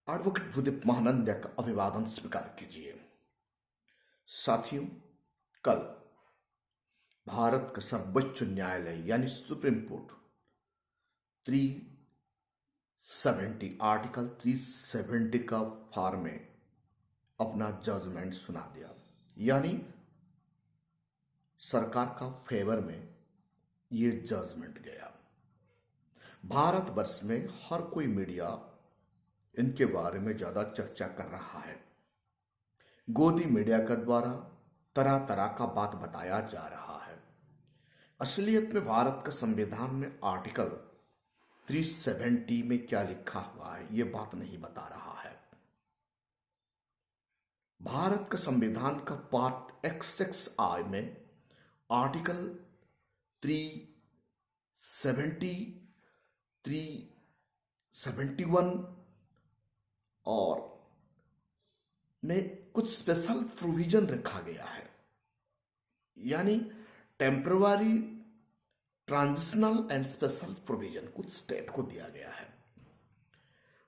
Advocate Bhudev Mahanand का अभिवादन स्वीकार कीजिए। साथियों, कल भारत का सर्वोच्च न्यायालय यानी सुप्रीम कोर्ट 370 आर्टिकल 370 का फॉर्म में अपना जजमेंट सुना दिया। यानी सरकार का फेवर में ये जजमेंट गया। भारतवर्ष में हर कोई मीडिया इनके बारे में ज्यादा चर्चा कर रहा है। गोदी मीडिया के द्वारा तरह तरह का बात बताया जा रहा है। असलियत में भारत का संविधान में आर्टिकल 370 में क्या लिखा हुआ है ये बात नहीं बता रहा है। भारत का संविधान का पार्ट XXI में आर्टिकल 370, 371 और में कुछ स्पेशल प्रोविजन रखा गया है। यानी temporary, transitional and special provision कुछ स्टेट को दिया गया है।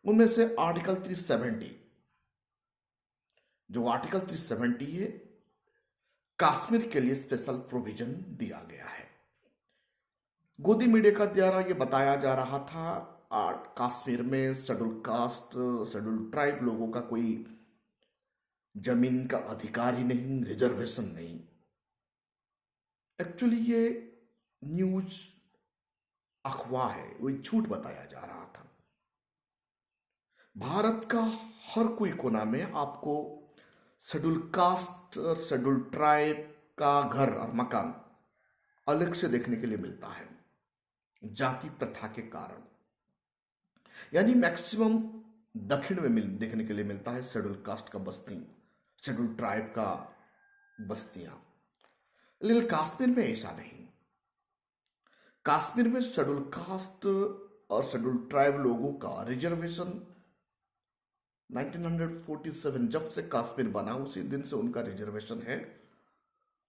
उनमें से आर्टिकल 370, जो आर्टिकल 370 है, कश्मीर के लिए स्पेशल प्रोविजन दिया गया है। गोदी मीडिया का द्वारा यह बताया जा रहा था कश्मीर में शेड्यूल कास्ट, शेड्यूल ट्राइब लोगों का कोई जमीन का अधिकार ही नहीं, रिजर्वेशन नहीं। एक्चुअली ये न्यूज अफवाह है, वही झूठ बताया जा रहा था। भारत का हर कोई कोना में आपको शेड्यूल कास्ट, शेड्यूल ट्राइब का घर और मकान अलग से देखने के लिए मिलता है, जाति प्रथा के कारण। यानी मैक्सिमम दक्षिण में देखने के लिए मिलता है शेड्यूल कास्ट का बस्ती, शेड्यूल ट्राइब का बस्तियां। लेकिन कश्मीर में ऐसा नहीं। कश्मीर में शेड्यूल कास्ट और शेड्यूल ट्राइब लोगों का रिजर्वेशन 1947 जब से कश्मीर बना उसी दिन से उनका रिजर्वेशन है।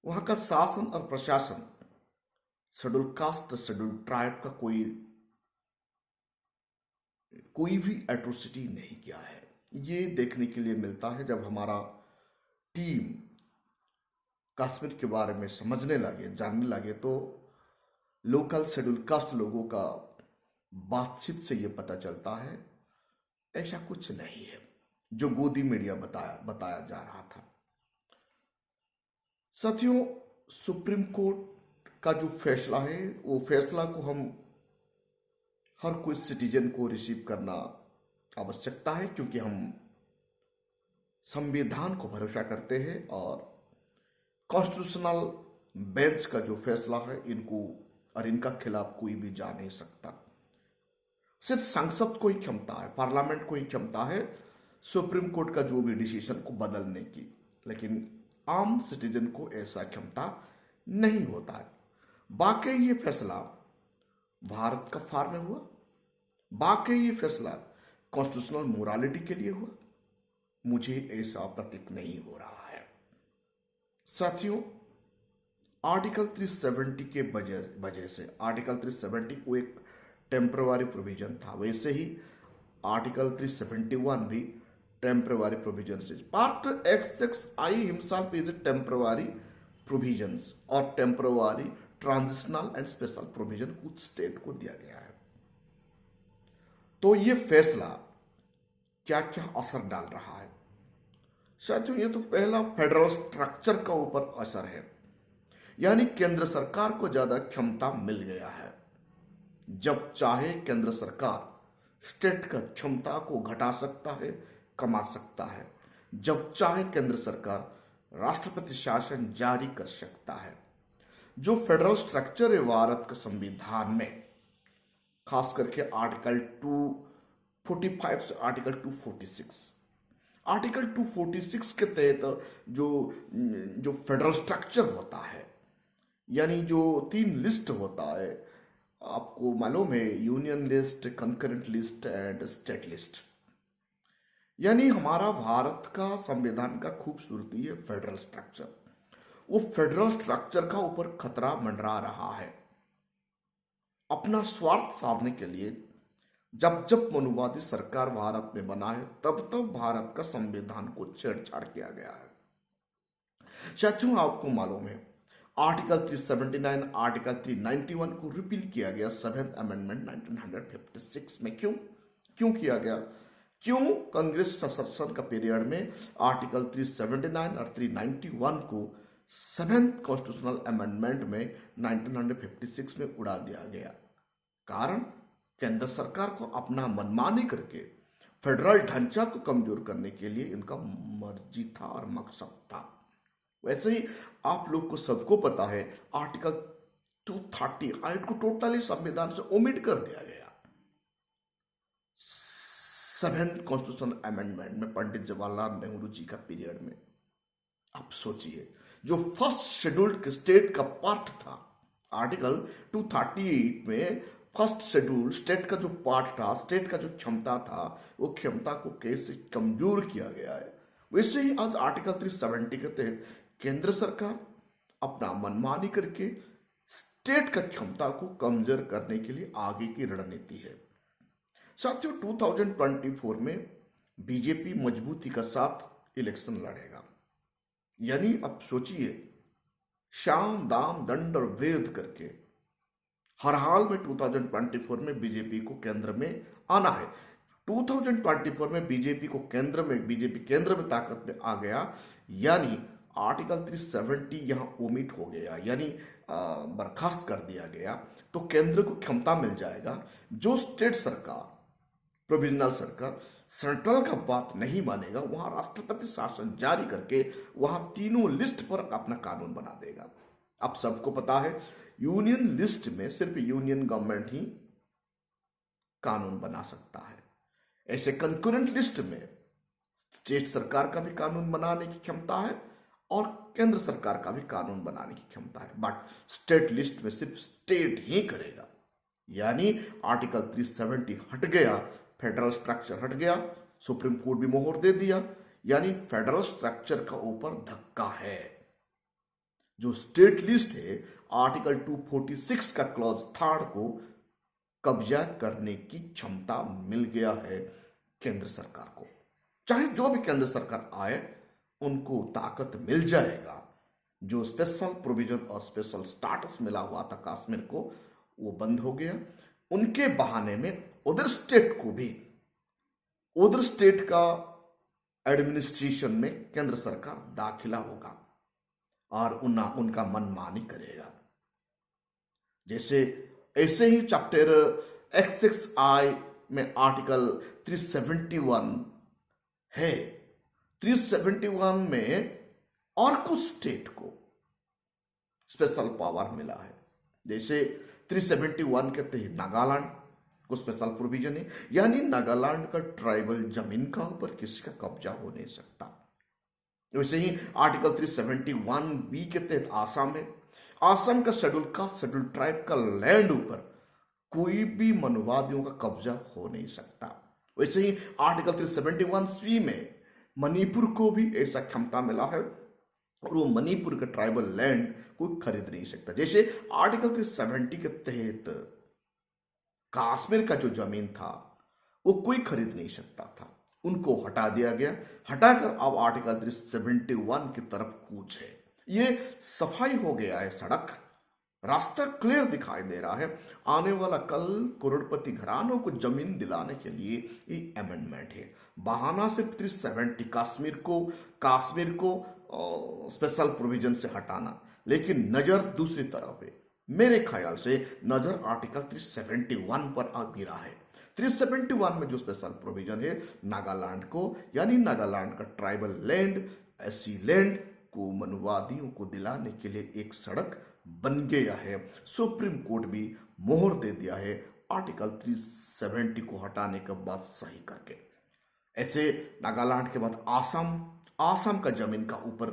वहां का शासन और प्रशासन शेड्यूल कास्ट, शेड्यूल ट्राइब का कोई भी एट्रोसिटी नहीं किया है। ये देखने के लिए मिलता है जब हमारा टीम कश्मीर के बारे में समझने लगे, जानने लगे, तो लोकल शेड्यूल कास्ट लोगों का बातचीत से ये पता चलता है ऐसा कुछ नहीं है जो गोदी मीडिया बताया जा रहा था। साथियों, सुप्रीम कोर्ट का जो फैसला है वो फैसला को हम हर कोई सिटीजन को रिसीव करना आवश्यकता है, क्योंकि हम संविधान को भरोसा करते हैं और कॉन्स्टिट्यूशनल बेंच का जो फैसला है इनको और इनका खिलाफ कोई भी जा नहीं सकता। सिर्फ संसद को ही क्षमता है, पार्लियामेंट को ही क्षमता है सुप्रीम कोर्ट का जो भी डिसीजन को बदलने की, लेकिन आम सिटीजन को ऐसा क्षमता नहीं होता है। बाकी ये फैसला भारत का फार में हुआ, बाकी ये फैसला कॉन्स्टिट्यूशनल मोरालिटी के लिए हुआ। मुझे ऐसा प्रतीत नहीं हो रहा है। साथियों, आर्टिकल 370 के वजह से आर्टिकल 370 को एक टेम्पररी प्रोविजन था, वैसे ही आर्टिकल 371 भी टेम्पररी प्रोविजन से part XXI himself is temporary provisions और temporary, transitional and special provision कुछ स्टेट को दिया गया है। तो ये फैसला क्या क्या असर डाल रहा है? साथियों, ये तो पहला फेडरल स्ट्रक्चर का ऊपर असर है। यानी केंद्र सरकार को ज्यादा क्षमता मिल गया है। जब चाहे केंद्र सरकार स्टेट का क्षमता को घटा सकता है, कमा सकता है। जब चाहे केंद्र सरकार राष्ट्रपति शासन जारी कर सकता है। जो फेडरल स्ट्रक्चर है भारत के संविधान में, खास करके आर्टिकल 245 से आर्टिकल 246, आर्टिकल 246 के तहत जो फेडरल स्ट्रक्चर होता है, यानी जो 3 लिस्ट होता है, आपको मालूम है, union list, concurrent list and state list. यानी हमारा भारत का संविधान का खूबसूरती है फेडरल स्ट्रक्चर। वो फेडरल स्ट्रक्चर का ऊपर खतरा मंडरा रहा है। अपना स्वार्थ साधने के लिए जब जब मनुवादी सरकार भारत में बना है तब तब भारत का संविधान को छेड़छाड़ किया गया है। साथियों, आपको मालूम है आर्टिकल 379, आर्टिकल 391 को रिपील किया गया 7th अमेंडमेंट 1956 में। क्यों किया गया? क्यों कांग्रेस शासन का पीरियड में आर्टिकल 379 और 391 को 7th कॉन्स्टिट्यूशनल अमेंडमेंट में 1956 में उड़ा दिया गया? कारण केंद्र सरकार को अपना मनमानी करके फेडरल ढांचा को कमजोर करने के लिए इनका मर्जी था और मकसद था। वैसे ही आप लोग को सबको पता है आर्टिकल 238 को टोटली संविधान से ओमिट कर दिया गया 7th कॉन्स्टिट्यूशनल अमेंडमेंट में पंडित जवाहरलाल नेहरू जी का पीरियड में। आप सोचिए, जो फर्स्ट शेड्यूल्ड स्टेट का पार्ट था, आर्टिकल 238 में फर्स्ट शेड्यूल स्टेट का जो पार्ट था, स्टेट का जो क्षमता था, वो क्षमता को कैसे कमजोर किया गया है। वैसे ही आज आर्टिकल 370 के तहत केंद्र सरकार अपना मनमानी करके स्टेट का क्षमता को कमजोर करने के लिए आगे की रणनीति है। साथियों, 2024 में बीजेपी मजबूती का साथ इलेक्शन लड़ेगा। यानी अब सोचिए, शाम दाम दंड और वेद करके हर हाल में 2024 में बीजेपी को केंद्र में आना है। 2024 में बीजेपी केंद्र में ताकत में आ गया, यानी आर्टिकल 370 यहां ओमिट हो गया, यानी बर्खास्त कर दिया गया, तो केंद्र को क्षमता मिल जाएगा। जो स्टेट सरकार, प्रोविजनल सरकार सेंट्रल का बात नहीं मानेगा, वहां राष्ट्रपति शासन जारी करके वहां तीनों लिस्ट पर अपना कानून बना देगा। अब सबको पता है यूनियन लिस्ट में सिर्फ यूनियन गवर्नमेंट ही कानून बना सकता है। ऐसे कंकरेंट लिस्ट में स्टेट सरकार का भी कानून बनाने की क्षमता है और केंद्र सरकार का भी कानून बनाने की क्षमता है, बट स्टेट लिस्ट में सिर्फ स्टेट ही करेगा। यानी आर्टिकल 370 हट गया, फेडरल स्ट्रक्चर हट गया, सुप्रीम कोर्ट भी मोहर दे दिया, यानी फेडरल स्ट्रक्चर का ऊपर धक्का है। जो स्टेट लिस्ट है, आर्टिकल 246 का क्लॉज 3 को कब्जा करने की क्षमता मिल गया है केंद्र सरकार को। चाहे जो भी केंद्र सरकार आए, उनको ताकत मिल जाएगा। जो स्पेशल प्रोविजन और स्पेशल स्टाटस मिला हुआ था कश्मीर को, वो बंद हो गया। उनके बहाने में उधर स्टेट का एडमिनिस्ट्रेशन में केंद्र सरकार दाखिला होगा और उनका मनमानी करेगा। ऐसे ही चैप्टर XXI में आर्टिकल 371 है। 371 में और कुछ स्टेट को स्पेशल पावर मिला है। जैसे 371 के तहत नागालैंड को स्पेशल प्रोविजन है, यानी नागालैंड का ट्राइबल जमीन का ऊपर किसी का कब्जा हो नहीं सकता। वैसे ही आर्टिकल 371B के तहत आसाम है। आसाम का शेड्यूल ट्राइब का लैंड ऊपर कोई भी मनुवादियों का कब्जा हो नहीं सकता। वैसे ही आर्टिकल 371C में मणिपुर को भी ऐसा क्षमता मिला है और वो मणिपुर का ट्राइबल लैंड कोई खरीद नहीं सकता। जैसे आर्टिकल 370 के तहत कश्मीर का जो जमीन था वो कोई खरीद नहीं सकता था, उनको हटा दिया गया। हटाकर अब आर्टिकल 371 की तरफ कूच है। ये सफाई हो गया है, सड़क रास्ता क्लियर दिखाई दे रहा है। आने वाला कल करोड़पति घरानों को जमीन दिलाने के लिए ये अमेंडमेंट है। बहाना सिर्फ 370 कश्मीर को स्पेशल प्रोविजन से हटाना, लेकिन नजर दूसरी तरफ है। मेरे ख्याल से नजर आर्टिकल 371 पर आ गिरा है। 371 में जो स्पेशल प्रोविजन है नागालैंड को, यानी नागालैंड का ट्राइबल लैंड, SC लैंड को मनुवादियों को दिलाने के लिए एक सड़क बन गया है। सुप्रीम कोर्ट भी मोहर दे दिया है आर्टिकल 370 को हटाने के बाद सही करके। ऐसे नागालैंड के बाद आसाम का जमीन का ऊपर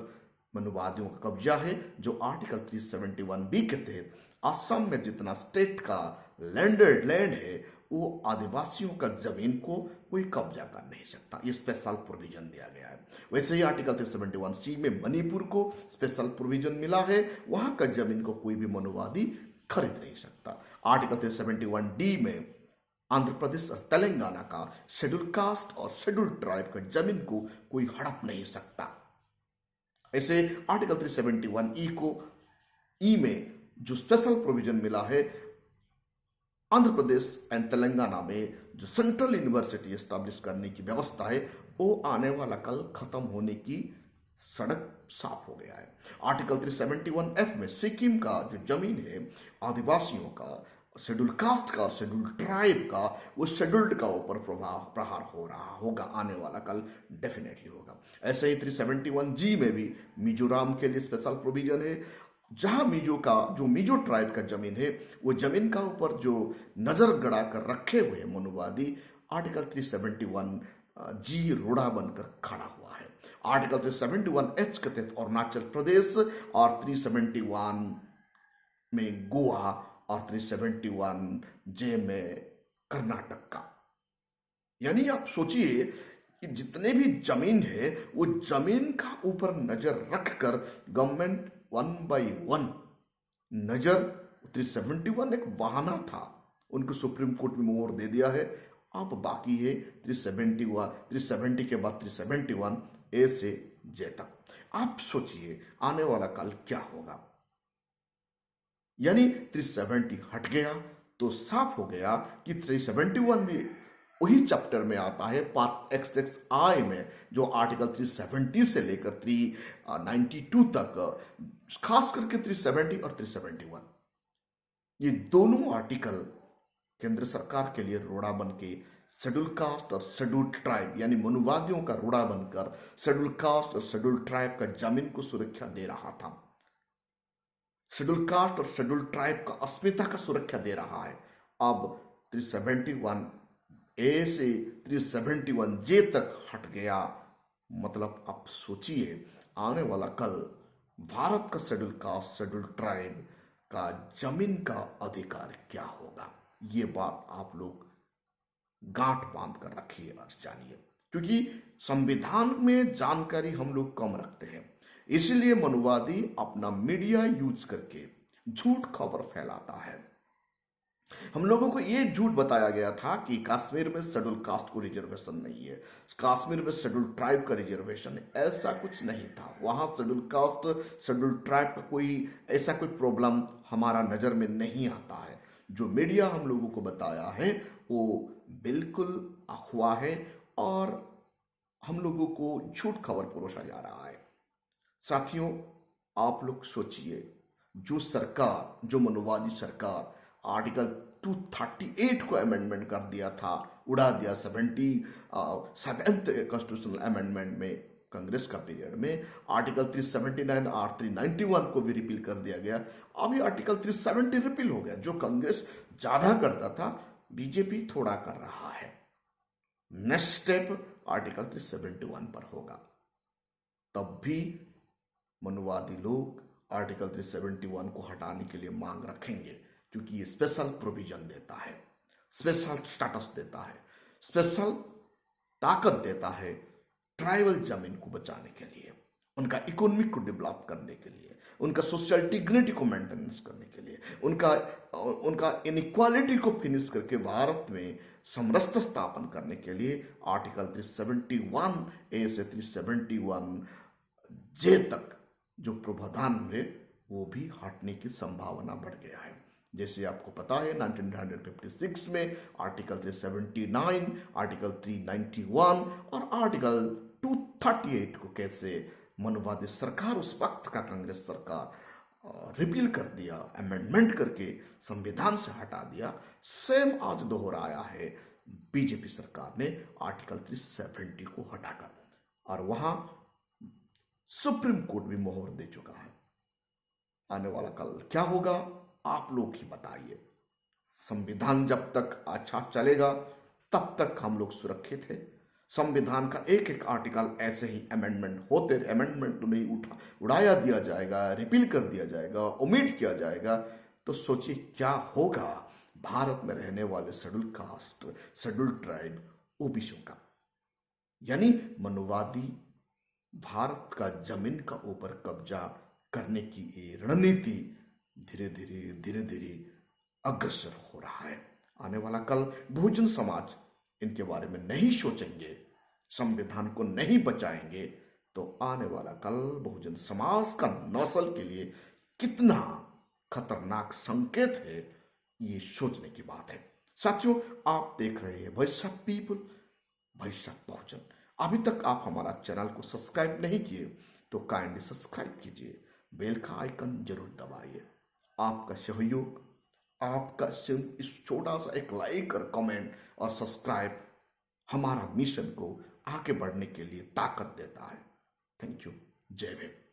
मनुवादियों का कब्जा है, जो आर्टिकल 371B के तहत आसाम में जितना स्टेट का लैंड है वो आदिवासियों का जमीन को कोई कब्जा कर नहीं सकता। ये स्पेशल प्रोविजन दिया गया है। वैसे ही आर्टिकल 371C में मणिपुर को स्पेशल प्रोविजन मिला है, वहां का जमीन को कोई भी मनुवादी खरीद नहीं सकता। आर्टिकल 371D में आंध्र प्रदेश और तेलंगाना का शेड्यूल कास्ट और शेड्यूल ट्राइब का जमीन को कोई हड़प नहीं सकता। ऐसे आर्टिकल 371 ई को ई में जो स्पेशल प्रोविजन मिला है आंध्र प्रदेश एंड तेलंगाना में, जो सेंट्रल यूनिवर्सिटी एस्टैब्लिश करने की व्यवस्था है, वो आने वाला कल खत्म होने की सड़क साफ हो गया है। आर्टिकल 371 एफ में सिक्किम का जो जमीन है आदिवासियों का, शेड्यूल कास्ट का और शेड्यूल ट्राइब का, वो शेड्यूल्ड का ऊपर प्रहार हो रहा होगा, आने वाला कल डेफिनेटली होगा। ऐसे ही 371 जी में भी मिजोरम के लिए स्पेशल प्रोविजन है, जहां जो मिजो ट्राइब का जमीन है, वो जमीन का ऊपर जो नजर गड़ा कर रखे हुए मनुवादी, आर्टिकल 371 जी रोड़ा बनकर खड़ा हुआ है। आर्टिकल 371 एच के तहत अरुणाचल प्रदेश और 371 में गोवा और 371 जे में कर्नाटक का। यानी आप सोचिए कि जितने भी जमीन है वो जमीन का ऊपर नजर रखकर गवर्नमेंट 1 बाई 1 नजर, 371 एक बहाना था, उनको सुप्रीम कोर्ट में मोहर दे दिया है। अब बाकी है 371, 370 के बाद 371 ए से जे तक। आप सोचिए आने वाला कल क्या होगा। यानी 370 हट गया तो साफ हो गया कि 371 भी वही चैप्टर में आता है, पार्ट XXI में, जो आर्टिकल 370 से लेकर 392 तक, खास करके 370 और 371, ये दोनों आर्टिकल केंद्र सरकार के लिए रोड़ा बन के शेड्यूल कास्ट और शेड्यूल ट्राइब यानी मनुवादियों का रोड़ा बनकर शेड्यूल कास्ट और शेड्यूल ट्राइब का जमीन को सुरक्षा दे रहा था। शेड्यूल कास्ट और शेड्यूल ट्राइब का अस्मिता का सुरक्षा दे रहा है। अब 371 ए से 371 जे तक हट गया, मतलब आप सोचिए आने वाला कल भारत का शेड्यूल कास्ट शेड्यूल ट्राइब का जमीन का अधिकार क्या होगा। ये बात आप लोग गांठ बांध कर रखिए और जानिए, क्योंकि संविधान में जानकारी हम लोग कम रखते हैं, इसलिए मनुवादी अपना मीडिया यूज करके झूठ खबर फैलाता है। हम लोगों को यह झूठ बताया गया था कि कश्मीर में शेड्यूल कास्ट को रिजर्वेशन नहीं है, कश्मीर में शेड्यूल ट्राइब का रिजर्वेशन है। ऐसा कुछ नहीं था। वहां शेड्यूल कास्ट शेड्यूल ट्राइब का कोई ऐसा कोई प्रॉब्लम हमारा नजर में नहीं आता है। जो मीडिया हम लोगों को बताया है वो बिल्कुल अफवाह है और हम लोगों को झूठ खबर परोसा जा रहा है। साथियों, आप लोग सोचिए, जो सरकार, जो मनुवादी सरकार आर्टिकल 238 को अमेंडमेंट कर दिया था, उड़ा दिया 77th कॉन्स्टिट्यूशनल अमेंडमेंट में कांग्रेस का पीरियड में, आर्टिकल 379 और 391 को भी रिपील कर दिया गया। अभी आर्टिकल 370 रिपील हो गया। जो कांग्रेस ज्यादा करता था, बीजेपी थोड़ा कर रहा है। नेक्स्ट स्टेप आर्टिकल 371 पर होगा, तब भी मनुवादी लोग आर्टिकल 371 को हटाने के लिए मांग रखेंगे, क्योंकि ये स्पेशल प्रोविजन देता है, स्पेशल स्टेटस देता है, स्पेशल ताकत देता है ट्राइबल जमीन को बचाने के लिए, उनका इकोनॉमिक को डेवलप करने के लिए, उनका सोशल डिग्निटी को मेंटेनेंस करने के लिए, उनका इनइक्वालिटी को फिनिश करके भारत में समरसता स्थापन करने के लिए आर्टिकल 371 ए से 371 जे तक जो प्रावधान है वो भी हटने की संभावना बढ़ गया है। जैसे आपको पता है 1956 में आर्टिकल 379, आर्टिकल 391 और आर्टिकल 238 को कैसे मनुवादी सरकार, उस वक्त का कांग्रेस सरकार, रिपील कर दिया, अमेंडमेंट करके संविधान से हटा दिया। सेम आज दोहराया है बीजेपी सरकार ने आर्टिकल 370 को हटाकर, और वहां सुप्रीम कोर्ट भी मोहर दे चुका है। आने वाला कल क्या होगा आप लोग ही बताइए। संविधान जब तक अच्छा चलेगा तब तक हम लोग सुरक्षित हैं। संविधान का एक एक आर्टिकल ऐसे ही अमेंडमेंट होते, अमेंडमेंट तो नहीं उड़ाया दिया जाएगा, रिपील कर दिया जाएगा, ओमिट किया जाएगा, तो सोचिए क्या होगा भारत में रहने वाले schedule caste, schedule tribe, OBC का। यानी मनुवादी भारत का जमीन का ऊपर कब्जा करने की ये रणनीति धीरे धीरे अग्रसर हो रहा है। आने वाला कल बहुजन समाज इनके बारे में नहीं सोचेंगे, संविधान को नहीं बचाएंगे, तो आने वाला कल बहुजन समाज का नस्ल के लिए कितना खतरनाक संकेत है, ये सोचने की बात है। साथियों, आप देख रहे हैं voice of people, voice of Bahujan. अभी तक आप हमारा चैनल को सब्सक्राइब नहीं किए तो काइंडली सब्सक्राइब कीजिए, बेल का आइकन जरूर दबाइए। आपका सहयोग, आपका सिर्फ इस छोटा सा एक लाइक और कमेंट और सब्सक्राइब हमारा मिशन को आगे बढ़ने के लिए ताकत देता है। Thank you. जय भीम।